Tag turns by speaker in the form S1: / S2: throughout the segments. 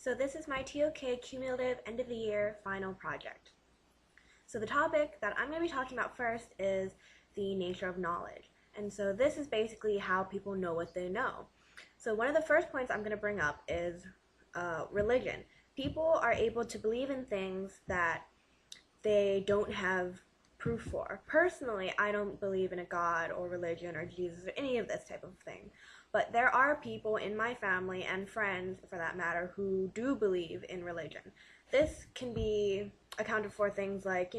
S1: So this is my TOK cumulative end of the year final project. So the topic that I'm going to be talking about first is the nature of knowledge. And so this is basically how people know what they know. So one of the first points I'm going to bring up is religion. People are able to believe in things that they don't have proof for. Personally, I don't believe in a God or religion or Jesus or any of this type of thing. But there are people in my family and friends, for that matter, who do believe in religion. This can be accounted for things like,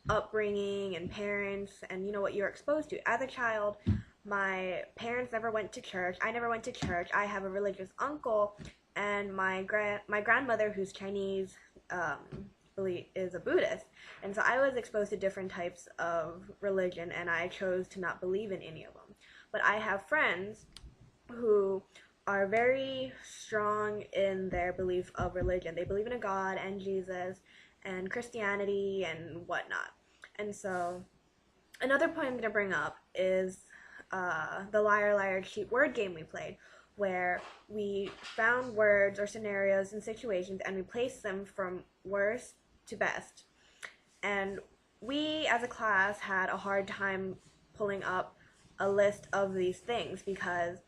S1: upbringing and parents and, what you're exposed to. As a child, my parents never went to church. I never went to church. I have a religious uncle, and my grandmother, who's Chinese, is a Buddhist. And so I was exposed to different types of religion, and I chose to not believe in any of them. But I have friends who are very strong in their belief of religion. They believe in a God and Jesus and Christianity and whatnot. And so another point I'm going to bring up is the liar, liar, cheat word game we played, where we found words or scenarios and situations and we placed them from worst to best. And we as a class had a hard time pulling up a list of these things because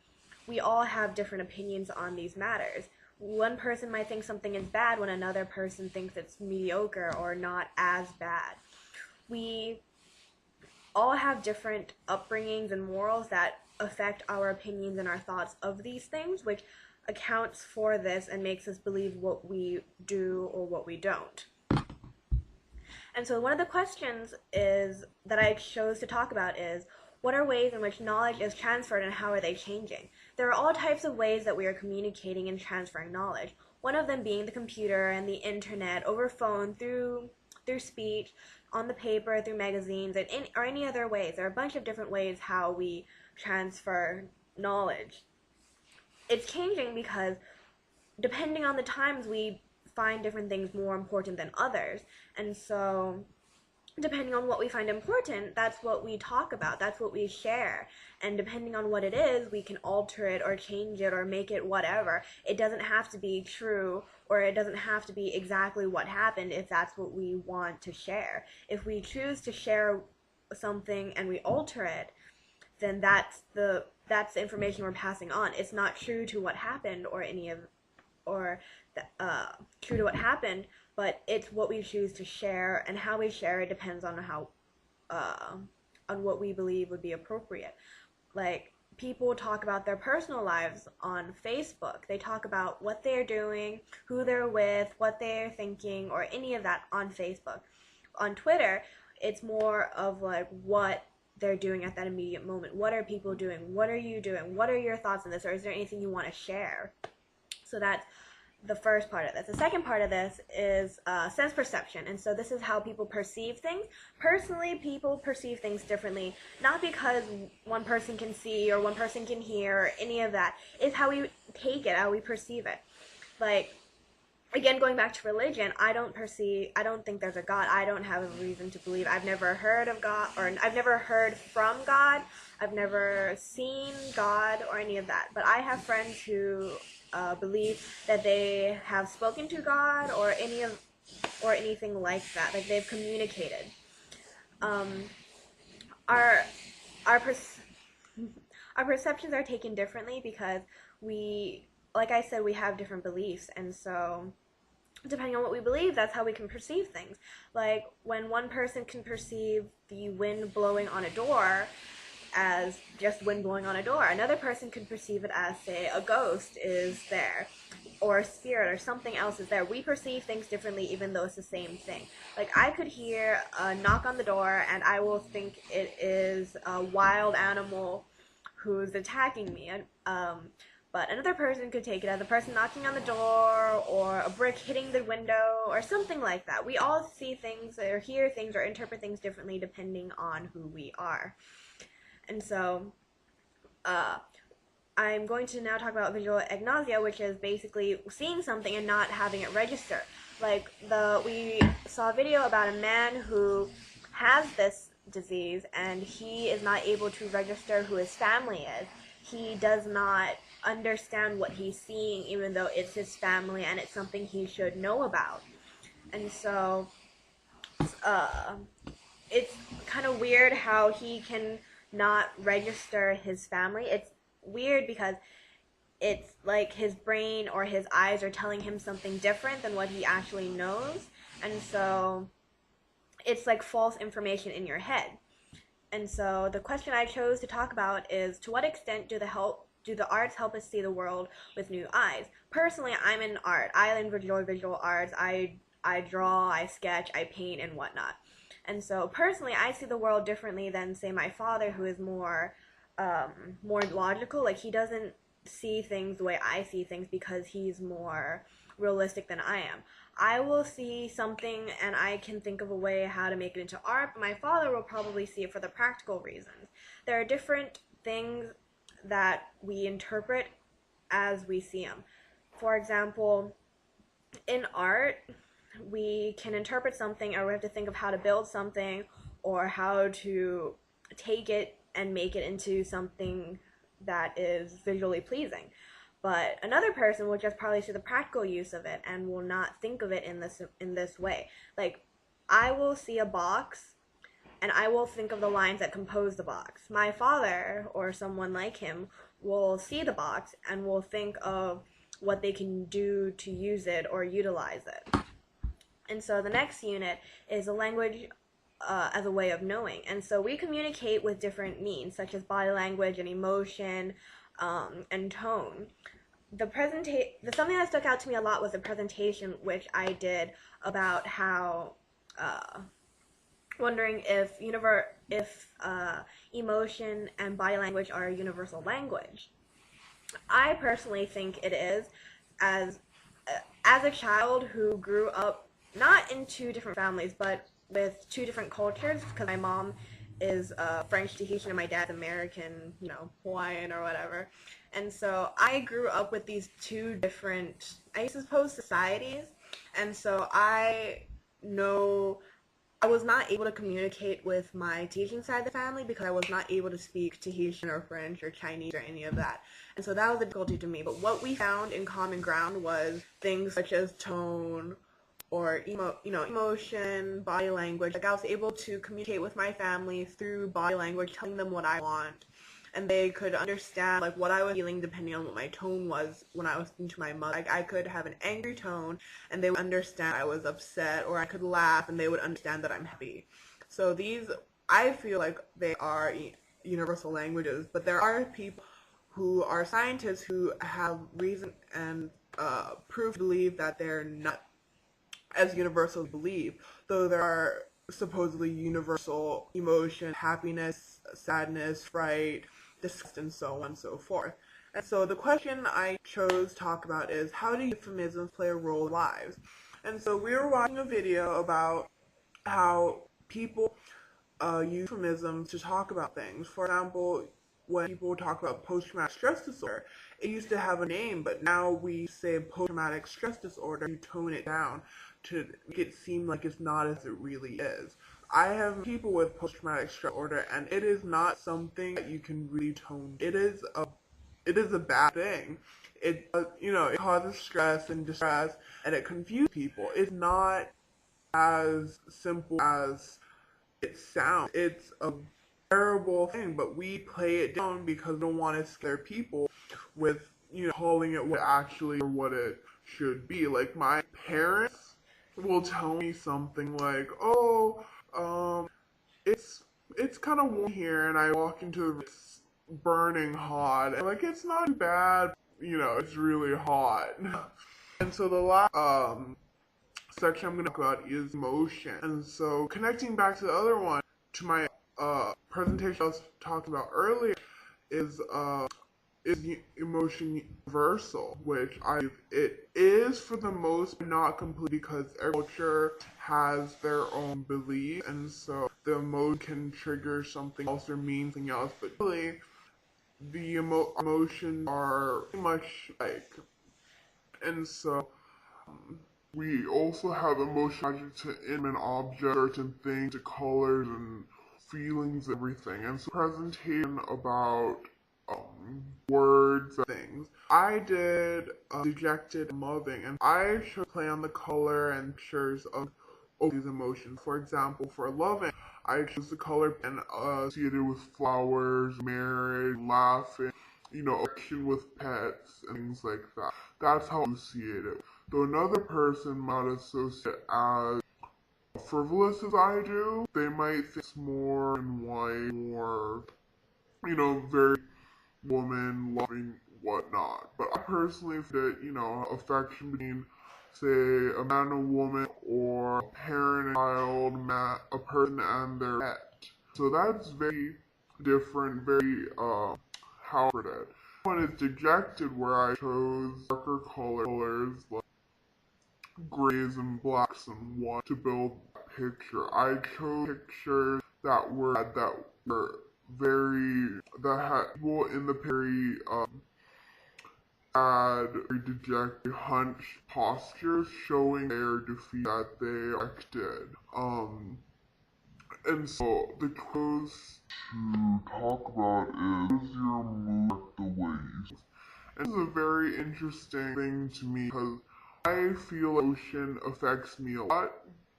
S1: we all have different opinions on these matters. One person might think something is bad when another person thinks it's mediocre or not as bad. We all have different upbringings and morals that affect our opinions and our thoughts of these things, which accounts for this and makes us believe what we do or what we don't. And so one of the questions that I chose to talk about is, what are ways in which knowledge is transferred and how are they changing? There are all types of ways that we are communicating and transferring knowledge. One of them being the computer and the internet, over phone, through speech, on the paper, through magazines, or any other ways. There are a bunch of different ways how we transfer knowledge. It's changing because depending on the times, we find different things more important than others. And so depending on what we find important, that's what we talk about, that's what we share. And depending on what it is, we can alter it or change it or make it whatever. It doesn't have to be true, or it doesn't have to be exactly what happened if that's what we want to share. If we choose to share something and we alter it, then that's the information we're passing on. It's not true to what happened true to what happened, but it's what we choose to share, and how we share it depends on on what we believe would be appropriate. Like, people talk about their personal lives on Facebook. They talk about what they're doing, who they're with, what they're thinking, or any of that on Facebook. On Twitter, it's more of like what they're doing at that immediate moment. What are people doing? What are you doing? What are your thoughts on this? Or is there anything you want to share? So that's the first part of this. The second part of this is sense perception, and so this is how people perceive things. Personally, people perceive things differently, not because one person can see or one person can hear or any of that. It's how we take it, how we perceive it. Like, again, going back to religion, I don't think there's a God. I don't have a reason to believe. I've never heard of God, or I've never heard from God. I've never seen God or any of that. But I have friends who believe that they have spoken to God or anything like that. Like, they've communicated. Our perceptions are taken differently because like I said, we have different beliefs, and so depending on what we believe, that's how we can perceive things. Like, when one person can perceive the wind blowing on a door as just wind blowing on a door, another person could perceive it as, say, a ghost is there, or a spirit, or something else is there. We perceive things differently even though it's the same thing. Like, I could hear a knock on the door and I will think it is a wild animal who's attacking me. But another person could take it as a person knocking on the door, or a brick hitting the window, or something like that. We all see things, or hear things, or interpret things differently depending on who we are. And so, I'm going to now talk about visual agnosia, which is basically seeing something and not having it register. Like, we saw a video about a man who has this disease, and he is not able to register who his family is. He does not understand what he's seeing, even though it's his family and it's something he should know about. And so uh, it's kind of weird how he can not register his family. It's weird because it's like his brain or his eyes are telling him something different than what he actually knows. And so it's like false information in your head. And so the question I chose to talk about is, to what extent do the arts help us see the world with new eyes? Personally, I'm in art. I enjoy visual arts. I draw, I sketch, I paint, and whatnot. And so personally, I see the world differently than, say, my father, who is more logical. Like, he doesn't see things the way I see things because he's more realistic than I am. I will see something and I can think of a way how to make it into art, but my father will probably see it for the practical reasons. There are different things that we interpret as we see them. For example, in art, we can interpret something, or we have to think of how to build something or how to take it and make it into something that is visually pleasing. But another person will just probably see the practical use of it and will not think of it in this way. Like, I will see a box and I will think of the lines that compose the box. My father or someone like him will see the box and will think of what they can do to use it or utilize it. And so the next unit is a language as a way of knowing. And so we communicate with different means, such as body language and emotion and tone. Something that stuck out to me a lot was the presentation which I did about how wondering if emotion and body language are a universal language. I personally think it is, as a child who grew up not in two different families, but with two different cultures, because my mom is French Tahitian and my dad's American, Hawaiian or whatever. And so I grew up with these two different, I suppose, societies. And so I know I was not able to communicate with my Tahitian side of the family because I was not able to speak Tahitian or French or Chinese or any of that. And so that was a difficulty to me. But what we found in common ground was things such as tone or emotion, body language. Like, I was able to communicate with my family through body language, telling them what I want, and they could understand like what I was feeling depending on what my tone was when I was speaking to my mother. Like, I could have an angry tone and they would understand I was upset, or I could laugh and they would understand that I'm happy. So these, I feel like they are universal languages, but there are people who are scientists who have reason and proof to believe that they're not as universal as believe, though there are supposedly universal emotion, happiness, sadness, fright, disgust, and so on and so forth. And so the question I chose to talk about is, how do euphemisms play a role in lives? And so we were watching a video about how people use euphemisms to talk about things. For example, when people talk about post-traumatic stress disorder, it used to have a name, but now we say post-traumatic stress disorder, you tone it down to make it seem like it's not as it really is. I have people with post-traumatic stress disorder, and it is not something that you can really tone. It is a bad thing. It it causes stress and distress, and it confuses people. It's not as simple as it sounds. It's a terrible thing, but we play it down because we don't want to scare people with calling it what actually or what it should be. Like, my parents will tell me something like, oh, it's kind of warm here, and I walk into it's burning hot, and like, it's not too bad, it's really hot. And so the last section I'm going to talk about is emotion. And so connecting back to the other one, to my presentation I was talking about earlier, is emotion universal, which it is for the most, but not completely, because every culture has their own belief, and so the emotion can trigger something else or mean something else, but really the emotions are pretty much like. And so we also have emotion attached to inanimate objects, certain things, to colors and feelings, everything. And so presentation about
S2: words and things. I did dejected and loving, and I should play on the color and pictures of these emotions. For example, for loving, I chose the color and associated with flowers, marriage, laughing, action with pets and things like that. That's how I associate it. Though another person might associate as frivolous as I do, they might think it's more and white, more, very woman, loving, whatnot. But I personally feel that, affection between, say, a man and a woman, or a parent and child, a person and their pet. So that's very different, very, how I put it. When it's dejected, where I chose darker colors, like grays and blacks and white, to build that picture. I chose pictures that were very, that had people in the very had very dejected, hunched postures, showing their defeat that they acted. And so the close to talk about is your mood at the waist. And this is a very interesting thing to me because I feel emotion affects me a lot.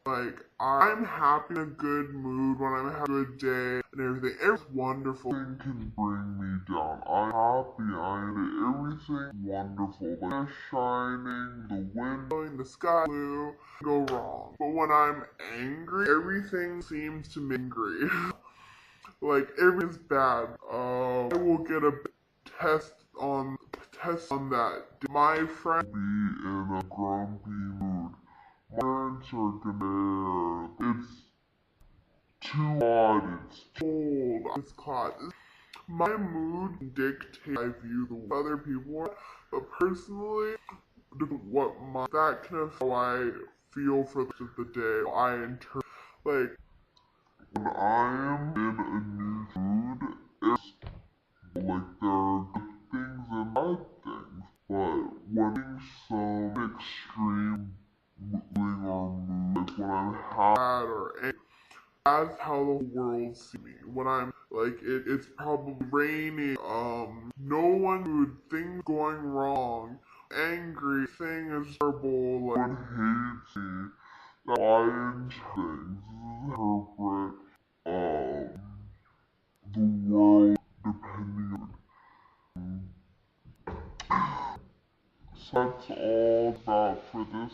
S2: Like, I'm happy in a good mood when I'm having a good day and everything. Everything's wonderful. Nothing can bring me down. I'm happy, everything's wonderful. Like, the shining, the wind blowing, the sky blue, go wrong. But when I'm angry, everything seems to me angry. Like, everything's bad. I will get a test on that. My friend will be in a grumpy mood. My parents are gonna, it's too hot, it's cold, it's hot. My mood dictates how I view the way other people are, but personally, that can affect how I feel for the rest of the day. I interpret, like, when I am in a new mood, it's like there are good things and bad things, but when I'm some extreme feeling or mood, like when I'm sad or angry, that's how the world sees me. When I'm like, it's probably raining, no one would think going wrong, angry, thing is terrible, like, one hates me. That's why I interpret, the world depending on. So that's all about for this